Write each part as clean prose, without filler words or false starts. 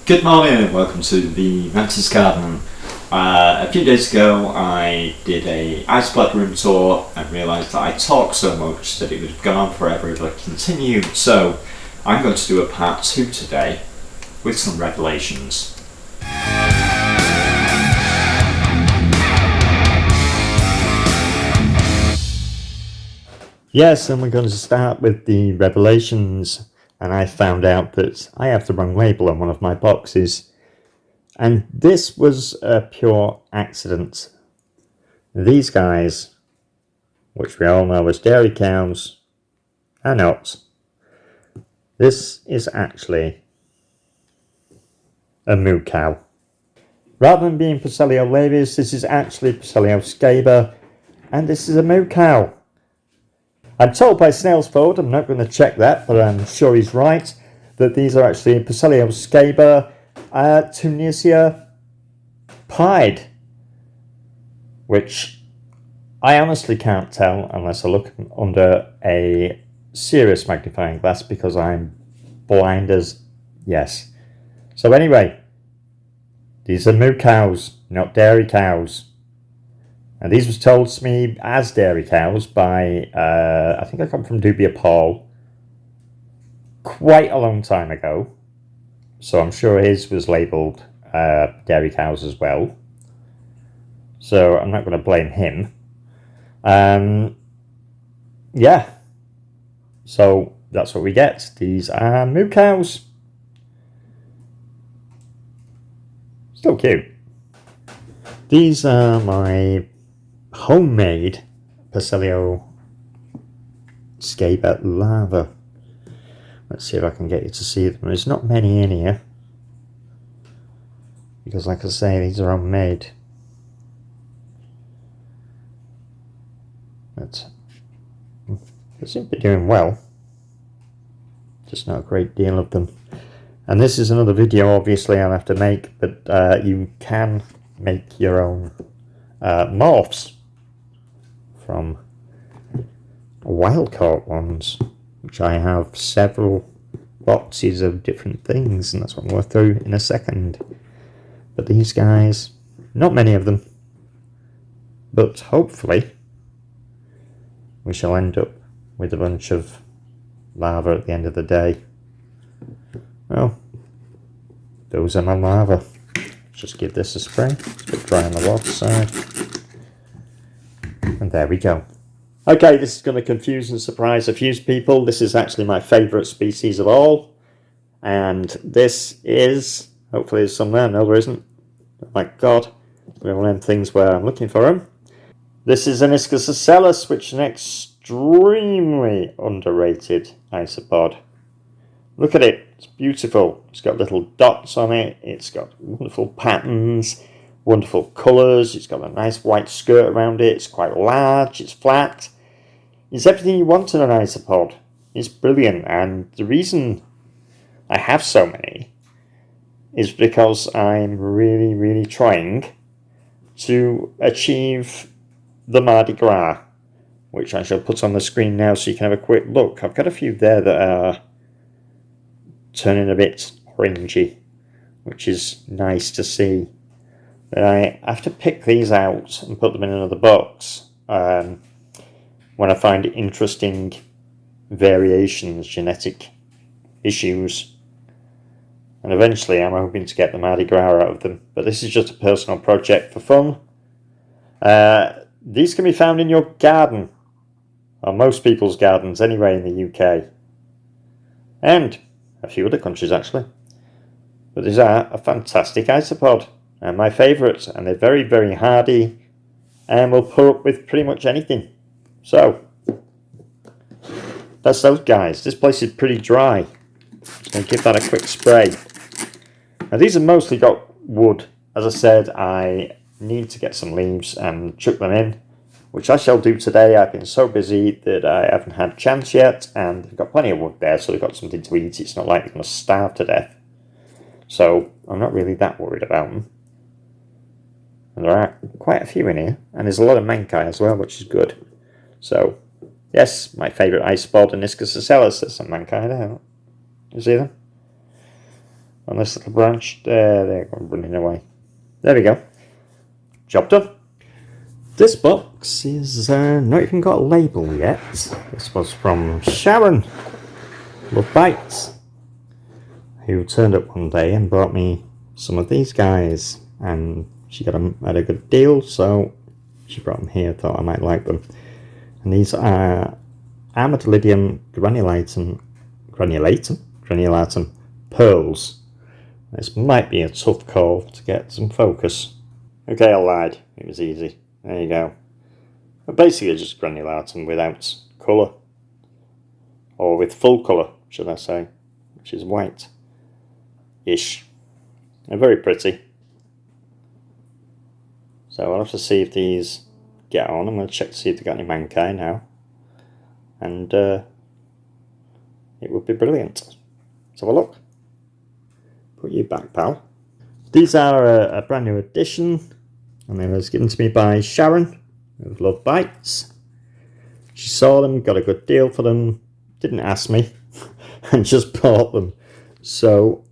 Good morning and welcome to the Mantis garden. A few days ago I did a Isopod room tour and realised that I talked so much that it would have gone on forever if I continued. So I'm going to do a part 2 today with some revelations. Yes, and we're going to start with the revelations. And I found out that I have the wrong label on one of my boxes. And this was a pure accident. These guys, which we all know as dairy cows, are not. This is actually a moo cow. Rather than being Basilio Louise, this is actually Basilio scaber, and this is a moo cow. I'm told by Snailsford, I'm not going to check that, but I'm sure he's right, that these are actually Basilio scaber, Tunisia pied, which I honestly can't tell unless I look under a serious magnifying glass because I'm blind as yes. So anyway, these are moo cows, not dairy cows. And these was told to me as dairy cows by, I think I come from Dubia Paul quite a long time ago. So I'm sure his was labelled dairy cows as well. So I'm not going to blame him. Yeah. So that's what we get. These are moo cows. Still cute. These are my homemade Basilio scaber larva. Let's see if I can get you to see them. There's not many in here because, like I say, these are homemade. But they seem to be doing well. Just not a great deal of them. And this is another video, obviously, I'll have to make, but you can make your own morphs from wild caught ones, which I have several boxes of different things, and that's what I'm going through in a second. But these guys, not many of them, but hopefully we shall end up with a bunch of larvae at the end of the day. Well, those are my larvae. Just give this a spray. It's a bit dry on the water side. And there we go. Okay, this is going to confuse and surprise a few people. This is actually my favourite species of all. And this is, hopefully there's some there. No, there isn't. Oh my god. One of them things where I'm looking for them. This is an Isca Salas, which is an extremely underrated isopod. Look at it. It's beautiful. It's got little dots on it. It's got wonderful patterns. Wonderful colours. It's got a nice white skirt around it. It's quite large. It's flat. It's everything you want in an isopod. It's brilliant. And the reason I have so many is because I'm really trying to achieve the Mardi Gras, which I shall put on the screen now so you can have a quick look. I've got a few there that are turning a bit orangey, which is nice to see. But I have to pick these out and put them in another box when I find interesting variations, genetic issues. And eventually I'm hoping to get the Mardi Gras out of them. But this is just a personal project for fun. These can be found in your garden. Or most people's gardens anyway in the UK. And a few other countries actually. But these are a fantastic isopod. And my favourites, and they're very hardy and will put up with pretty much anything. So that's those guys. This place is pretty dry. I'll give that a quick spray. Now these have mostly got wood. As I said, I need to get some leaves and chuck them in, which I shall do today. I've been so busy that I haven't had a chance yet, and I've got plenty of wood there, so they've got something to eat. It's not like they're going to starve to death. So I'm not really that worried about them. And there are quite a few in here, and there's a lot of manchi as well, which is good. So, yes, my favourite isopod and Isca Salas. There's some manchi there. You see them? on this little branch. There, they're running away. There we go. Job done. This box is not even got a label yet. This was from Sharon, Love Bites, who turned up one day and brought me some of these guys. And she got them at a good deal, so she brought them here. Thought I might like them. And these are Amadolidium granulatum pearls. This might be a tough call to get some focus. Okay, I lied. It was easy. There you go. But basically just granulatum without colour. Or with full colour, should I say. Which is white-ish. They're very pretty. So I'll have to see if these get on. I'm going to check to see if they've got any mankai now. And it would be brilliant. Let's have a look. Put you back, pal. These are a brand new edition. And they was given to me by Sharon of Love Bites. She saw them, got a good deal for them, didn't ask me, and just bought them. So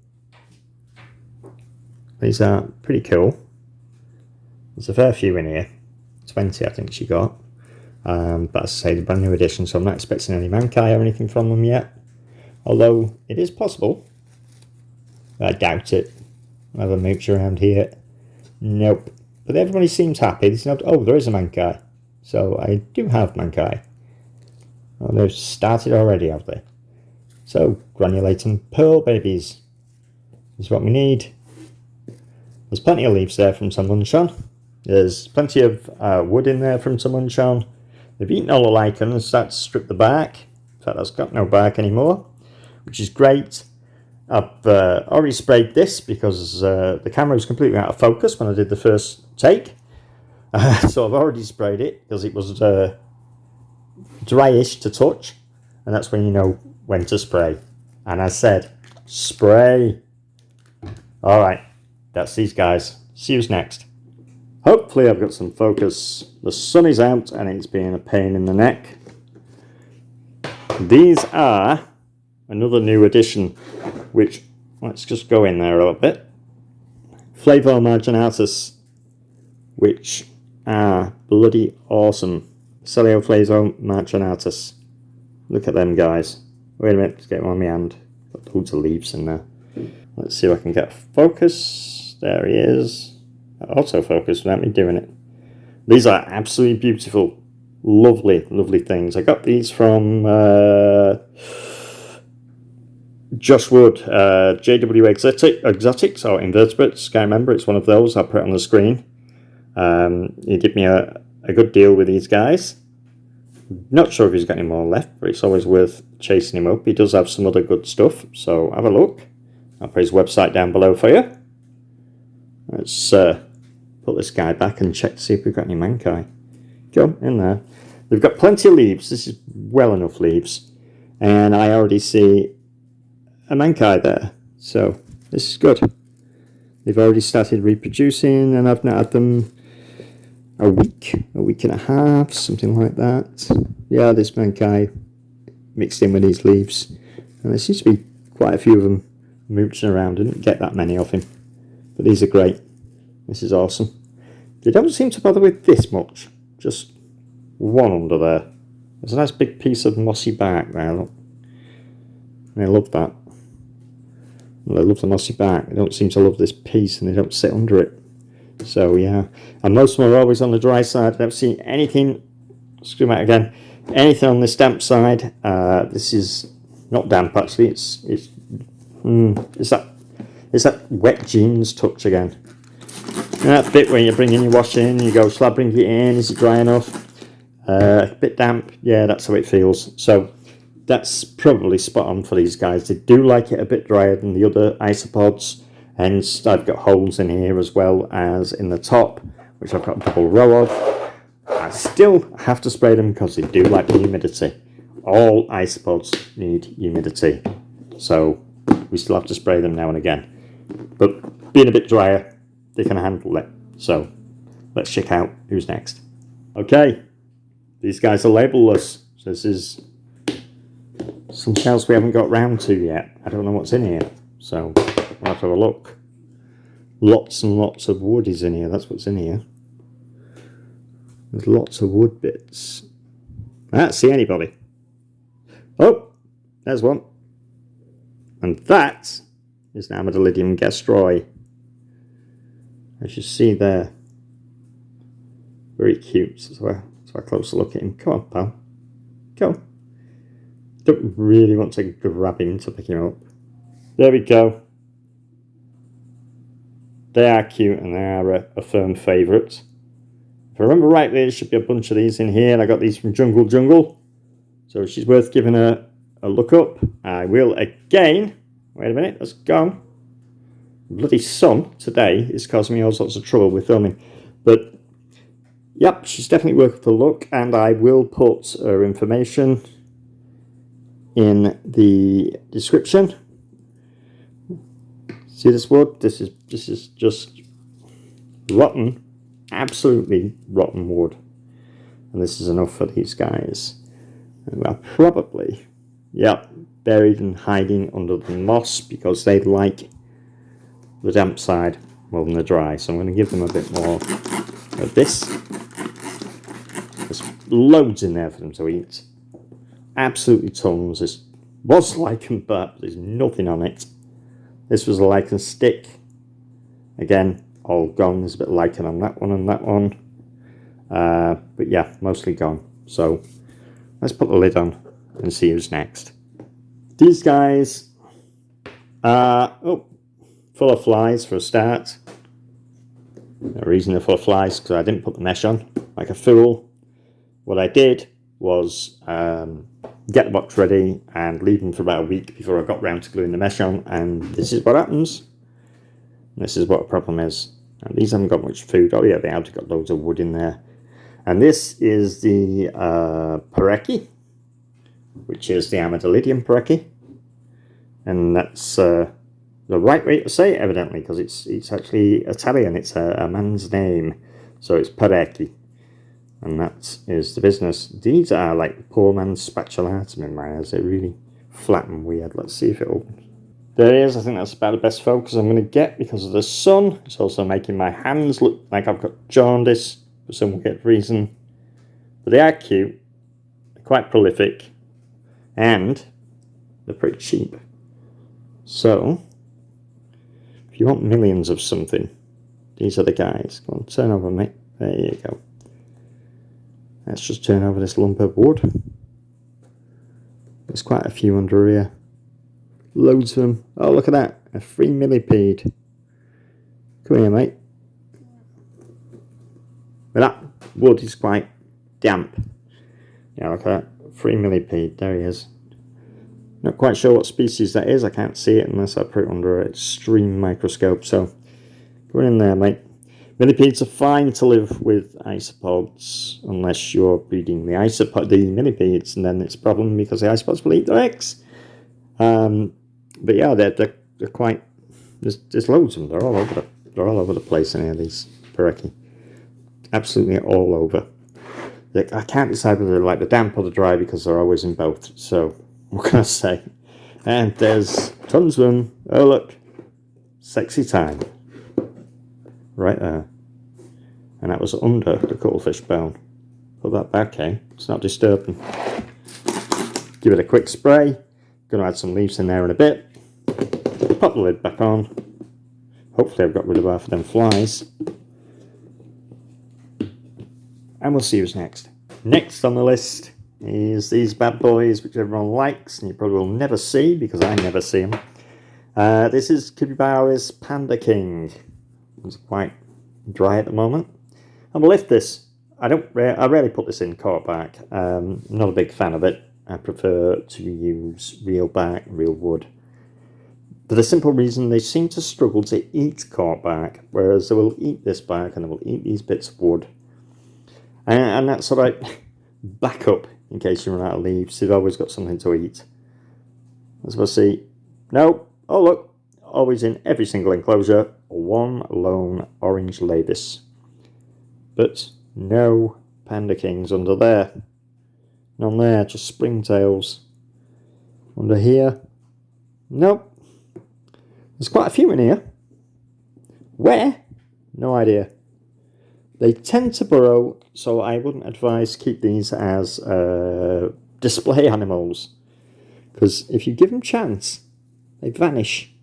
these are pretty cool. There's a fair few in here. 20 I think she got. But as I say, the brand new edition, so I'm not expecting any mankai or anything from them yet. Although it is possible. I doubt it. I'll have a mooch around here. Nope. But everybody seems happy. Oh, there is a mankai. So I do have mankai. Oh, they've started already, have they? So, granulatum pearl babies is what we need. There's plenty of leaves there from some Munchon. There's plenty of wood in there from some Munchon. They've eaten all the lichen and started to strip the bark. In fact, that's got no bark anymore, which is great. I've already sprayed this because the camera was completely out of focus when I did the first take. So I've already sprayed it because it was dryish to touch. And that's when you know when to spray. And I said, spray. Alright, that's these guys. See who's next. Hopefully I've got some focus. The sun is out and it's being a pain in the neck. These are another new edition, which, let's just go in there a little bit. Flavor Marginatus, which are bloody awesome. Cilio Flavor Marginatus. Look at them guys. Wait a minute, let's get them on my hand. Got loads of leaves in there. Let's see if I can get focus. There he is. Autofocus without me doing it. These are absolutely beautiful. Lovely, lovely things. I got these from Josh Wood, JW Exotics or Invertebrates. Can't remember, it's one of those. I'll put it on the screen. He did me a good deal with these guys. Not sure if he's got any more left, but it's always worth chasing him up. He does have some other good stuff, so have a look. I'll put his website down below for you. Let's put this guy back and check to see if we've got any mankai. Go in there. They've got plenty of leaves. This is well enough leaves. And I already see a mankai there. So this is good. They've already started reproducing and I've not had them a week and a half, something like that. Yeah, this mankai mixed in with these leaves. And there seems to be quite a few of them mooching around. I didn't get that many of him. But these are great. This is awesome. They don't seem to bother with this much. Just one under there. There's a nice big piece of mossy bark there, look. And I love that. Well, I love the mossy bark. They don't seem to love this piece and they don't sit under it. So yeah. And most of them are always on the dry side. I don't see anything, scream out again, anything on this damp side. This is not damp actually, it's that wet jeans touch again. And that bit when you bring in your washing, you go, shall I bring it in? Is it dry enough? A bit damp. Yeah, that's how it feels. So that's probably spot on for these guys. They do like it a bit drier than the other isopods. Hence, I've got holes in here as well as in the top, which I've got a double row of. I still have to spray them because they do like the humidity. All isopods need humidity. So we still have to spray them now and again. But being a bit drier, they can handle it. So let's check out who's next. Okay, these guys are labelless. So this is something else we haven't got round to yet. I don't know what's in here. So I'll have to have a look. Lots and lots of wood is in here. That's what's in here. There's lots of wood bits. I can't see anybody. Oh, there's one. And that is an Amadolidium gastroy. As you see there. Very cute. So a closer look at him. Come on, pal. Go. Don't really want to grab him to pick him up. There we go. They are cute and they are a firm favourite. If I remember rightly, there should be a bunch of these in here, and I got these from JungleJungle. So she's worth giving a look up. I will again. Wait a minute, that's gone. The bloody sun today is causing me all sorts of trouble with filming. But, yep, she's definitely worth a look, and I will put her information in the description. See this wood? This is just rotten, absolutely rotten wood. And this is enough for these guys. And they're probably, yep, buried and hiding under the moss because they like the damp side more than the dry. So I'm going to give them a bit more of this. There's loads in there for them to eat. Absolutely tons. This was lichen, but there's nothing on it. This was a lichen stick. Again, all gone. There's a bit of lichen on that one and that one. But yeah, mostly gone. So let's put the lid on and see who's next. These guys are full of flies for a start. The reason they're full of flies is because I didn't put the mesh on like a fool. What I did was get the box ready and leave them for about a week before I got round to gluing the mesh on, and this is what happens. This is what the problem is. And these haven't got much food. Oh yeah, they have got loads of wood in there. And this is the Peretti, which is the Amadolidium Peretti. And that's the right way to say it, evidently, because it's actually Italian. It's a man's name. So it's Peretti. And that is the business. These are like poor man's spatulatum in my eyes. They're really flat and weird. Let's see if it opens. There it is. I think that's about the best focus I'm going to get because of the sun. It's also making my hands look like I've got jaundice for some weird reason. But they are cute. They're quite prolific. And they're pretty cheap. So, if you want millions of something, these are the guys. Go on, turn over, mate. There you go. Let's just turn over this lump of wood. There's quite a few under here. Loads of them. Oh, look at that. A free millipede. Come here, mate. But that wood is quite damp. Yeah, look at that. Free millipede. There he is. Not quite sure what species that is. I can't see it unless I put it under an extreme microscope. So, go in there, mate. Millipedes are fine to live with isopods unless you're breeding the millipedes, and then it's a problem because the isopods will eat their eggs. But yeah, they're quite. There's loads of them. They're all over the place in here. These Peretti, absolutely all over. I can't decide whether they're like the damp or the dry because they're always in both. So what can I say? And there's tons of them. Oh look, sexy time. Right there. And that was under the cuttlefish bone. Put that back, eh? It's not disturbing. Give it a quick spray. Gonna add some leaves in there in a bit. Pop the lid back on. Hopefully I've got rid of half of them flies. And we'll see who's next. Next on the list is these bad boys, which everyone likes, and you probably will never see because I never see them. This is Capybara's Panda King. It's quite dry at the moment. I'm gonna lift this. I rarely put this in cork bark. I'm not a big fan of it. I prefer to use real bark, real wood. For the simple reason they seem to struggle to eat cork bark, whereas they will eat this bark and they will eat these bits of wood. And that's sort of backup in case you run out of leaves. They've always got something to eat. As we'll see. No. Oh look. Always in every single enclosure, one lone orange Labelus. But no Panda Kings under there. None there, just springtails. Under here, nope. There's quite a few in here. Where? No idea. They tend to burrow, so I wouldn't advise keep these as display animals. Because if you give them chance, they vanish.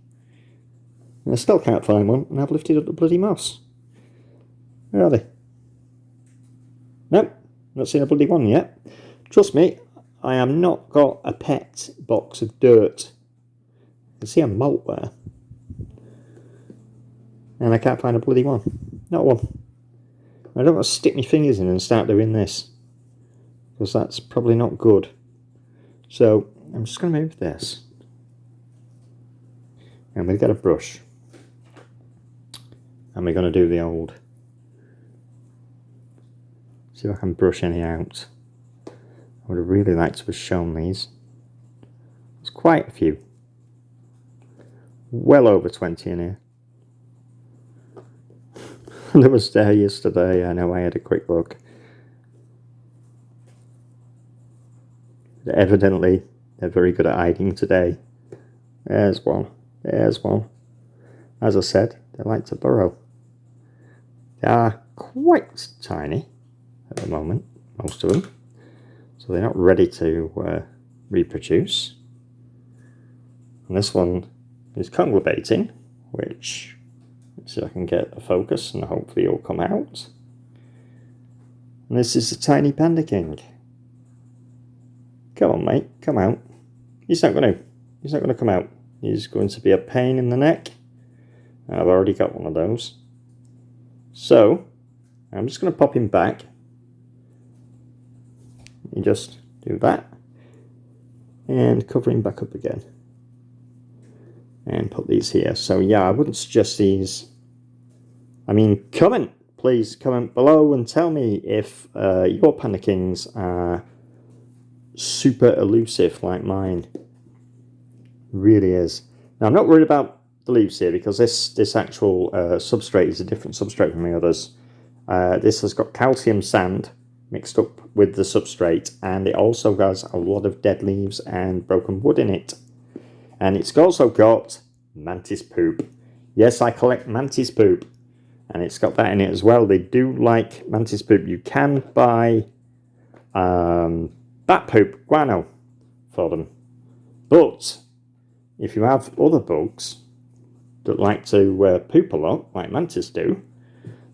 And I still can't find one, and I've lifted up the bloody moss. Where are they? Nope, not seen a bloody one yet. Trust me, I have not got a pet box of dirt. I can see a malt there. And I can't find a bloody one. Not one. I don't want to stick my fingers in and start doing this, because that's probably not good. So I'm just going to move this. And we've got a brush. And we're going to do the old. See if I can brush any out. I would have really liked to have shown these. There's quite a few. Well over 20 in here. There was there yesterday. I know I had a quick look. Evidently, they're very good at hiding today. There's one. There's one. As I said, they like to burrow. They are quite tiny at the moment, most of them. So they're not ready to reproduce. And this one is conglobating, which, let's see if I can get a focus and hopefully it'll come out. And this is the tiny Panda King. Come on, mate, come out. He's not going to come out. He's going to be a pain in the neck. I've already got one of those. So, I'm just going to pop him back. You just do that. And cover him back up again. And put these here. So yeah, I wouldn't suggest these. I mean, please comment below and tell me if your Panda Kings are super elusive like mine. Really is. Now I'm not worried about the leaves here because this actual substrate is a different substrate from the others. This has got calcium sand mixed up with the substrate, and it also has a lot of dead leaves and broken wood in it. And it's also got mantis poop. Yes, I collect mantis poop, and it's got that in it as well. They do like mantis poop. You can buy bat poop, guano, for them. But if you have other bugs that like to poop a lot, like mantis do,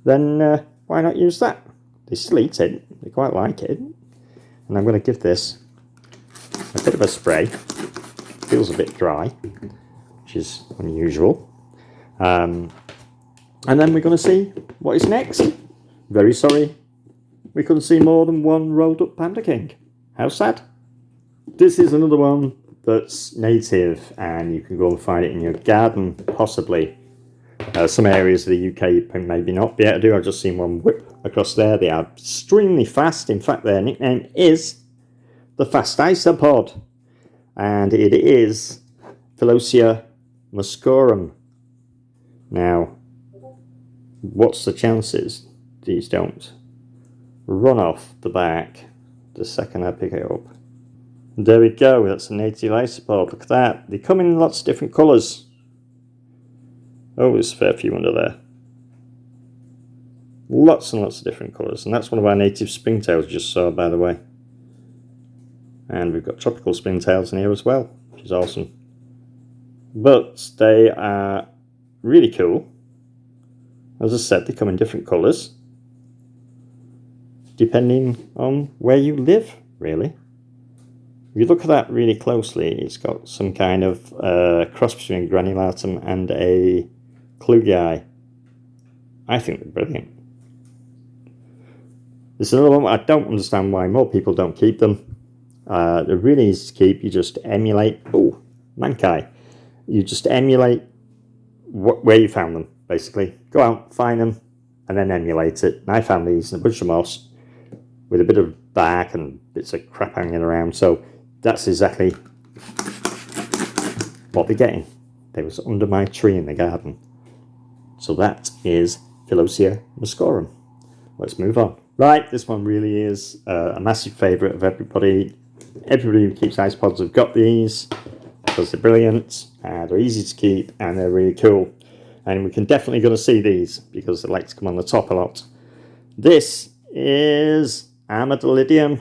then why not use that? They still eat it. They quite like it. And I'm going to give this a bit of a spray. Feels a bit dry, which is unusual. And then we're going to see what is next. Very sorry we couldn't see more than one rolled up Panda King. How sad. This is another one that's native, and you can go and find it in your garden, possibly. Some areas of the UK you maybe not be able to do. I've just seen one whip across there. They are extremely fast. In fact, their nickname is the Fast Isopod. And it is Velocia Muskorum. Now, what's the chances these don't run off the back the second I pick it up? And there we go, that's a native isopod. Look at that. They come in lots of different colours. Oh, there's a fair few under there. Lots and lots of different colours. And that's one of our native springtails just saw, by the way. And we've got tropical springtails in here as well, which is awesome. But they are really cool. As I said, they come in different colours, depending on where you live, really. If you look at that really closely, it's got some kind of cross between granulatum and a Cilioguillotatis. I think they're brilliant. There's another one I don't understand why more people don't keep them. They're really easy to keep. You just emulate. Oh, Mankai. You just emulate where you found them, basically. Go out, find them, and then emulate it. And I found these in a bunch of moss with a bit of bark and bits of crap hanging around. So that's exactly what they're getting. They was under my tree in the garden. So that is Velocia Muskorum. Let's move on. Right, this one really is a massive favourite of everybody. Everybody who keeps isopods have got these because they're brilliant. They're easy to keep and they're really cool. And we can definitely going to see these because they like to come on the top a lot. This is Amadolidium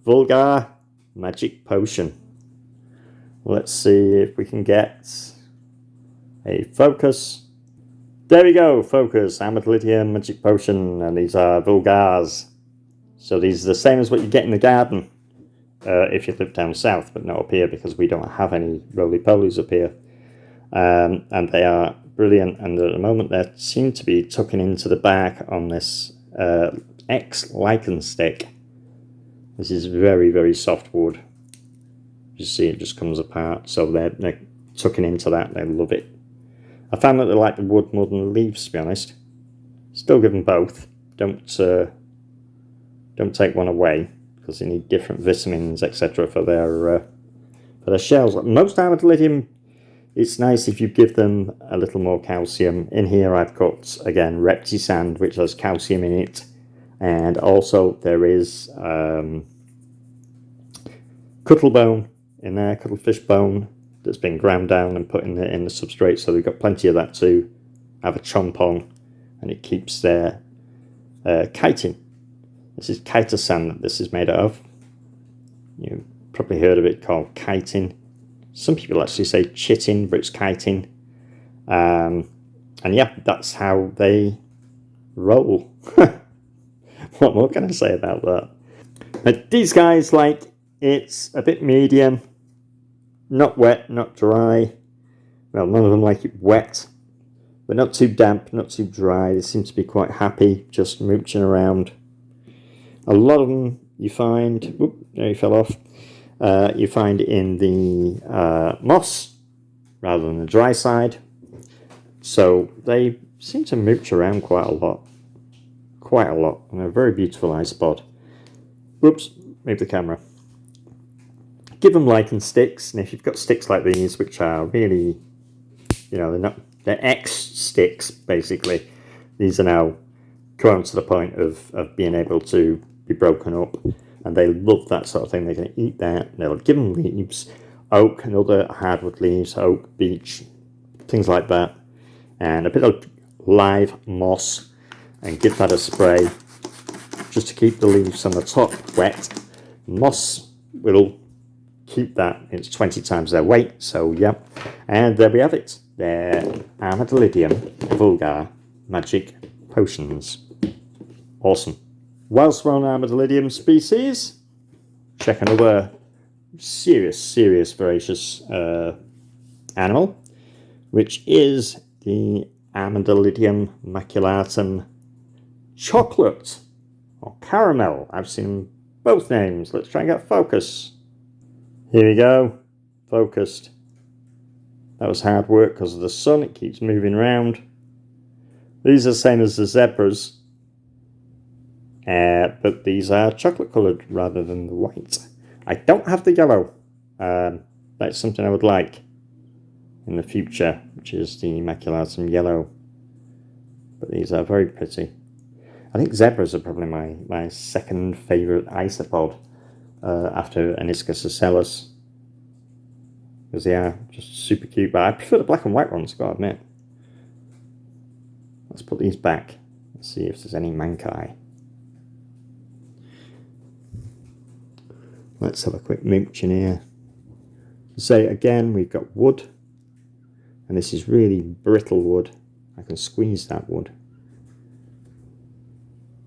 vulgar magic potion. Let's see if we can get a focus. There we go, focus. Amadolidium magic potion, and these are vulgars. So these are the same as what you get in the garden if you live down south, but not up here because we don't have any roly-polies up here. And they are brilliant, and at the moment they seem to be tucking into the back on this X-lichen stick. This is very, very soft wood. You see it just comes apart, so they're tucking into that. They love it. I found that they like the wood more than the leaves, to be honest. Still give them both. Don't take one away because they need different vitamins, etc. for their shells. Most Amadolidium, it's nice if you give them a little more calcium. In here I've got, again, Reptisand, which has calcium in it. And also there is cuttlebone in there, cuttlefish bone, that's been ground down and put in the substrate. So they've got plenty of that to have a chomp on. And it keeps their chitin. This is chitosan that this is made out of. You've probably heard of it called chitin. Some people actually say chitin, but it's chitin. And yeah, that's how they roll. What more can I say about that? But these guys, like, it's a bit medium. Not wet, not dry. Well, none of them like it wet. But not too damp, not too dry. They seem to be quite happy, just mooching around. A lot of them you find... Whoop, there he fell off. You find in the moss rather than the dry side. So they seem to mooch around quite a lot. Quite a lot. And a very beautiful isopod. Whoops, move the camera. Give them lichen sticks, and if you've got sticks like these, which are really, you know, they're X sticks, basically. These are now grown to the point of being able to be broken up, and they love that sort of thing. They're going to eat that. They'll give them leaves, oak and other hardwood leaves, oak, beech, things like that, and a bit of live moss, and give that a spray just to keep the leaves on the top wet. Moss will keep that, it's 20 times their weight, so yeah. And there we have it. They're Amadolidium vulgar magic potions. Awesome. Whilst we're on Amadolidium species, check another serious voracious animal, which is the Amadolidium maculatum chocolate or caramel. I've seen both names. Let's try and get focus. Here we go, focused. That was hard work because of the sun, it keeps moving around. These are the same as the zebras, but these are chocolate coloured rather than the white. I don't have the yellow. That's something I would like in the future, which is the maculatum yellow. But these are very pretty. I think zebras are probably my second favourite isopod. After an Isca Salas, because they are just super cute, but I prefer the black and white ones, gotta admit. Let's put these back and see if there's any mankai. Let's have a quick mooch in here. So again, we've got wood, and this is really brittle wood. I can squeeze that wood.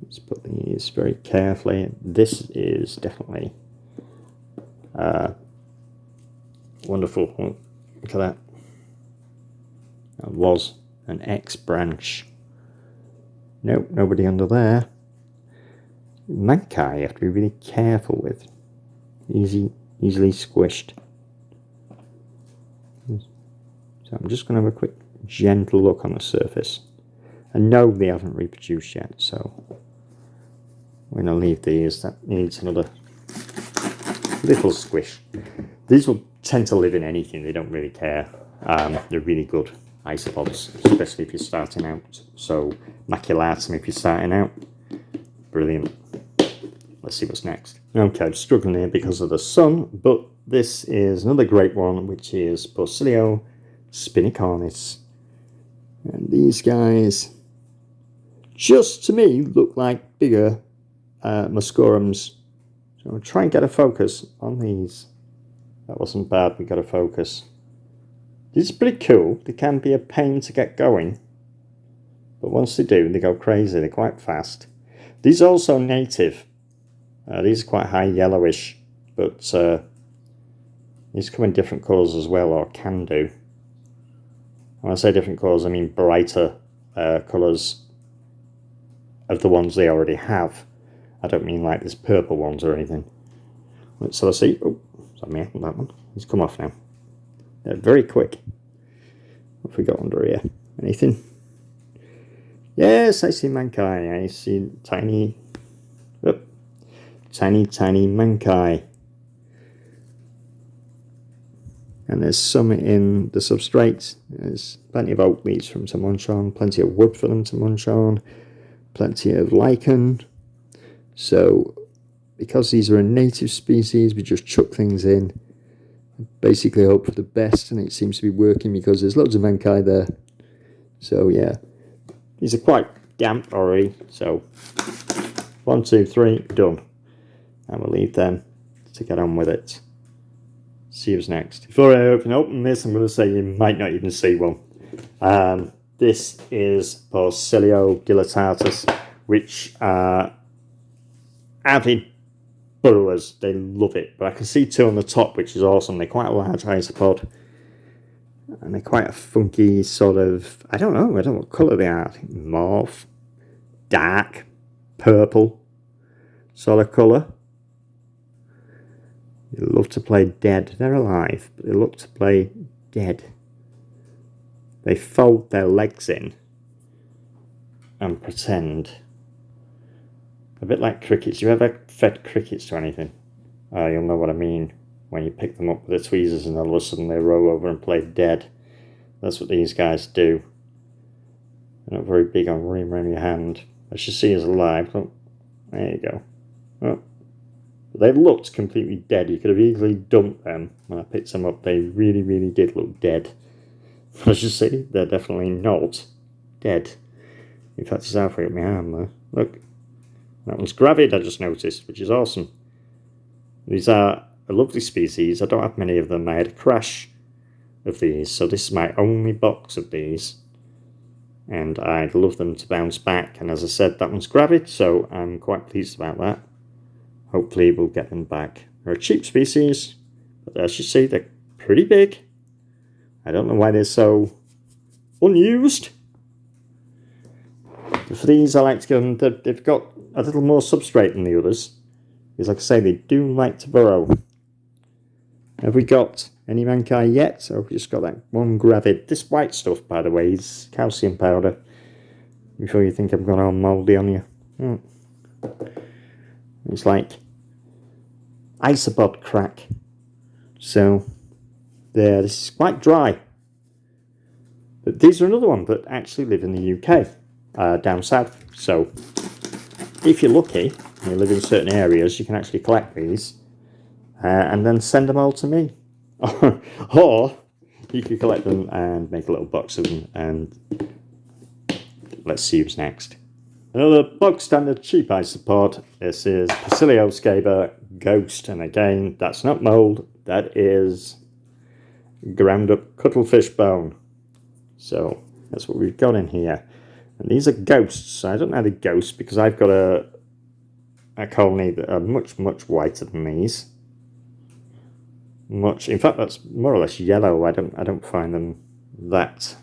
Let's put these very carefully. This is definitely wonderful. Look at that. That was an X branch. Nope, nobody under there. Mankai you have to be really careful with. Easily squished. So I'm just going to have a quick gentle look on the surface. And no, they haven't reproduced yet, so we're going to leave these. That needs another little squish. These will tend to live in anything, they don't really care. They're really good isopods, especially if you're starting out. So maculatum if you're starting out, brilliant. Let's see what's next. Okay, I'm struggling here because of the sun, but this is another great one, which is Basilio spinicornis. And these guys, just to me, look like bigger muscorums. So I'll try and get a focus on these. That wasn't bad, we got a focus. These are pretty cool. They can be a pain to get going. But once they do, they go crazy. They're quite fast. These are also native. These are quite high yellowish. But these come in different colours as well, or can do. When I say different colours, I mean brighter colours of the ones they already have. I don't mean like these purple ones or anything. So let's see. Oh, is that me? That one. He's come off now. They're very quick. What have we got under here? Anything? Yes, I see Mankai. I see tiny, tiny Mankai. And there's some in the substrate. There's plenty of oak leaves from to munch on, plenty of wood for them to munch on, plenty of lichen. So, because these are a native species, we just chuck things in, basically hope for the best, and it seems to be working because there's loads of Mankai there. So yeah, these are quite damp already, so 1, 2, 3, done. And we'll leave them to get on with it. See who's next. Before I open this, I'm going to say you might not even see one. This is Cilioguillotatis, which are avid burrowers. They love it. But I can see 2 on the top, which is awesome. They're quite a large isopod. And they're quite a funky sort of, I don't know what colour they are. I think mauve, dark, purple sort of colour. They love to play dead. They're alive, but they look to play dead. They fold their legs in and pretend. A bit like crickets. You ever fed crickets to anything? You'll know what I mean. When you pick them up with the tweezers and all of a sudden they roll over and play dead. That's what these guys do. They're not very big on running around your hand. As you see, is alive. Oh, there you go. Oh. They looked completely dead. You could have easily dumped them when I picked them up. They really, really did look dead. As you see, they're definitely not dead. In fact, it's halfway up my arm there. Look. That one's gravid, I just noticed, which is awesome. These are a lovely species. I don't have many of them. I had a crash of these, so this is my only box of these. And I'd love them to bounce back. And as I said, that one's gravid, so I'm quite pleased about that. Hopefully we'll get them back. They're a cheap species, but as you see, they're pretty big. I don't know why they're so unused. For these, I like to give them, they've got a little more substrate than the others. Because like I say, they do like to burrow. Have we got any Mankai yet? Or have we just got that one gravid? This white stuff, by the way, is calcium powder. Before you think I'm going all mouldy on you. It's like isopod crack. So, there, this is quite dry. But these are another one that actually live in the UK, down south. So, if you're lucky, and you live in certain areas, you can actually collect these and then send them all to me. Or you can collect them and make a little box of them, and let's see who's next. Another bog standard cheap isopod. This is Basilio scaber Ghost, and again, that's not mould, that is ground up cuttlefish bone. So that's what we've got in here. And these are ghosts. I don't know the ghosts because I've got a colony that are much, much whiter than these. Much, in fact, that's more or less yellow. I don't find them that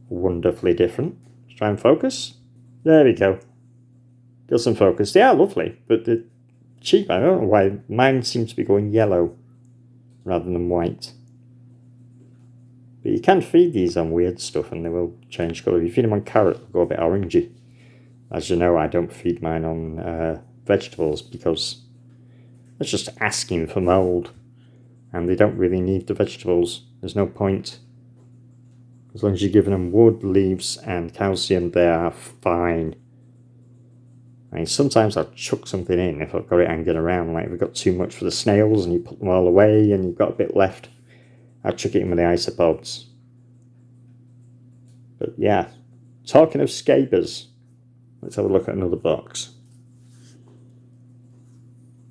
wonderfully different. Let's try and focus. There we go. Got some focus. They are lovely, but they're cheap. I don't know why mine seems to be going yellow rather than white. But you can feed these on weird stuff and they will change colour. If you feed them on carrot, they'll go a bit orangey. As you know, I don't feed mine on vegetables because that's just asking for mould. And they don't really need the vegetables. There's no point. As long as you're giving them wood, leaves and calcium, they are fine. I mean, sometimes I'll chuck something in if I've got it hanging around. Like if we've got too much for the snails and you put them all away and you've got a bit left, I'll chuck it in with the isopods. But yeah, talking of scabers, let's have a look at another box.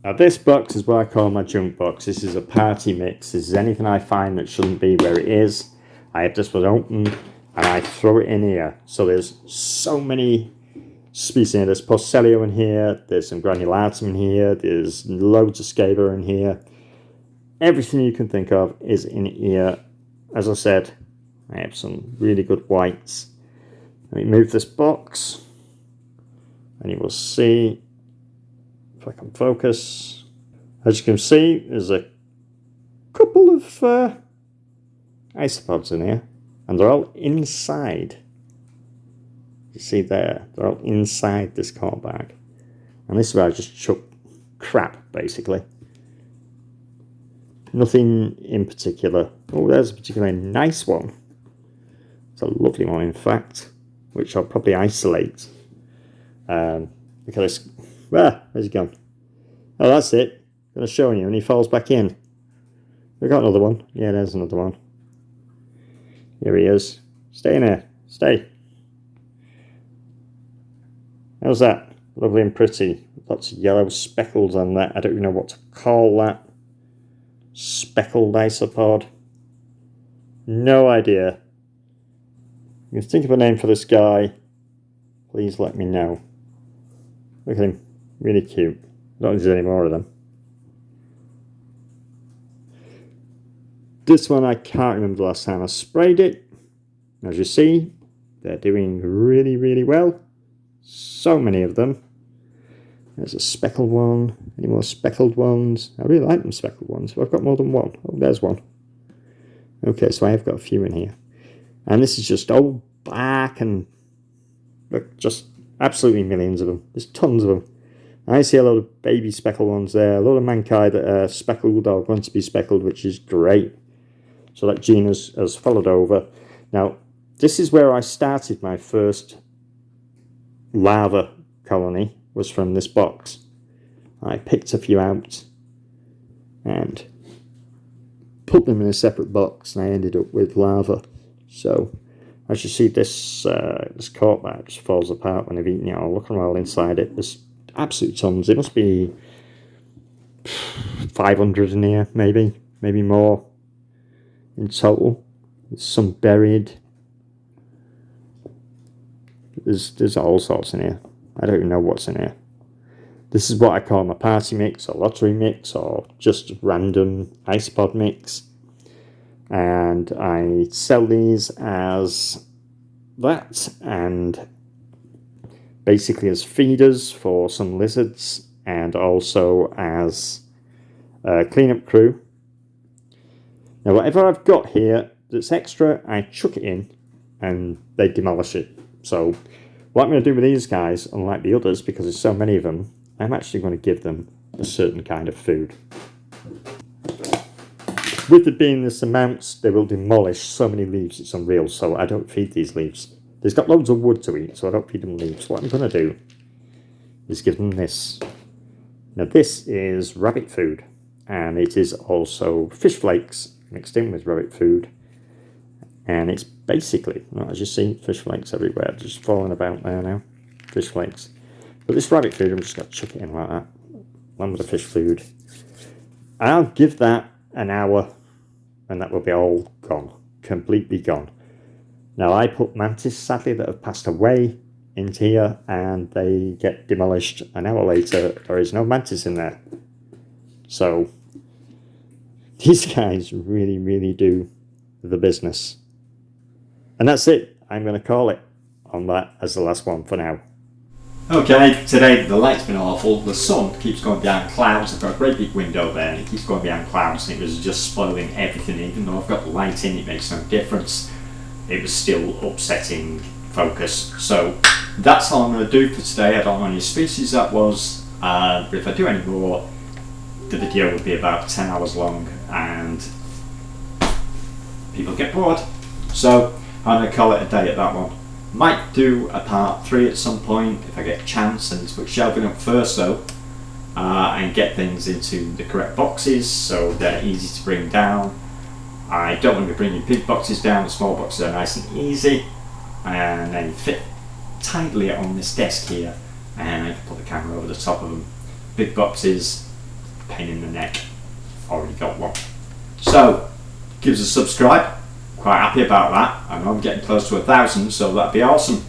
Now this box is what I call my junk box. This is a party mix. This is anything I find that shouldn't be where it is. I have this one open and I throw it in here. So there's so many species in here. There's Basilio in here, there's some granulatum in here, there's loads of scaber in here. Everything you can think of is in here. As I said, I have some really good whites. Let me move this box and you will see, if I can focus, as you can see, there's a couple of isopods in here, and they're all inside. You see there, they're all inside this card bag. And this is where I just chuck crap, basically. Nothing in particular. Oh, there's a particularly nice one. It's a lovely one, in fact, which I'll probably isolate. Because, where's he gone? Oh, that's it. I'm going to show you, and he falls back in. We've got another one. Yeah, there's another one. Here he is. Stay in there. Stay. How's that? Lovely and pretty. Lots of yellow speckles on that. I don't even know what to call that. Speckled isopod. No idea. You can think of a name for this guy. Please let me know. Look at him. Really cute. I don't think there's any more of them. This one I can't remember the last time I sprayed it. As you see, they're doing really, really well. So many of them. There's a speckled one. Any more speckled ones? I really like them speckled ones, but I've got more than one. Oh, there's one. Okay, so I have got a few in here. And this is just old bark and look, just absolutely millions of them. There's tons of them. I see a lot of baby speckled ones there. A lot of mankai that are speckled or going to be speckled, which is great. So that gene has followed over. Now, this is where I started my first larva colony, was from this box. I picked a few out and put them in a separate box, and I ended up with larva. So as you see, this cork bag just falls apart when I've eaten it all. Look around inside it. There's absolute tons. It must be 500 in here, maybe more in total. There's some buried. There's all sorts in here. I don't even know what's in here. This is what I call my party mix, or lottery mix, or just random isopod mix. And I sell these as that, and basically as feeders for some lizards, and also as a cleanup crew. Now whatever I've got here that's extra, I chuck it in and they demolish it. So what I'm going to do with these guys, unlike the others, because there's so many of them, I'm actually going to give them a certain kind of food. With it being this amount, they will demolish so many leaves, it's unreal, so I don't feed these leaves. They've got loads of wood to eat, so I don't feed them leaves. What I'm going to do is give them this. Now this is rabbit food, and it is also fish flakes mixed in with rabbit food. And it's basically, as you see, fish flakes everywhere, just falling about there now. Fish flakes. But this rabbit food, I'm just going to chuck it in like that, along with the fish food. And I'll give that an hour, and that will be all gone, completely gone. Now I put mantis, sadly, that have passed away into here, and they get demolished an hour later. There is no mantis in there. So these guys really, really do the business. And that's it. I'm going to call it on that as the last one for now. Okay, today the light's been awful. The sun keeps going behind clouds. I've got a great big window there, and it keeps going behind clouds, and it was just spoiling everything. Even though I've got the light in, it makes no difference. It was still upsetting focus. So that's all I'm going to do for today. I don't know any species that was, but if I do any more, the video would be about 10 hours long, and people get bored. So I'm going to call it a day at that one. Might do a part 3 at some point if I get a chance. I need to put shelving up first though, and get things into the correct boxes so they're easy to bring down. I don't want to be bringing big boxes down, the small boxes are nice and easy. and they fit tightly on this desk here, and I can put the camera over the top of them. Big boxes, pain in the neck, already got one. So give us a subscribe, quite happy about that. I know I'm getting close to 1,000, so that'd be awesome.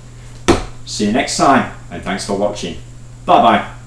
See you next time, and thanks for watching. Bye bye.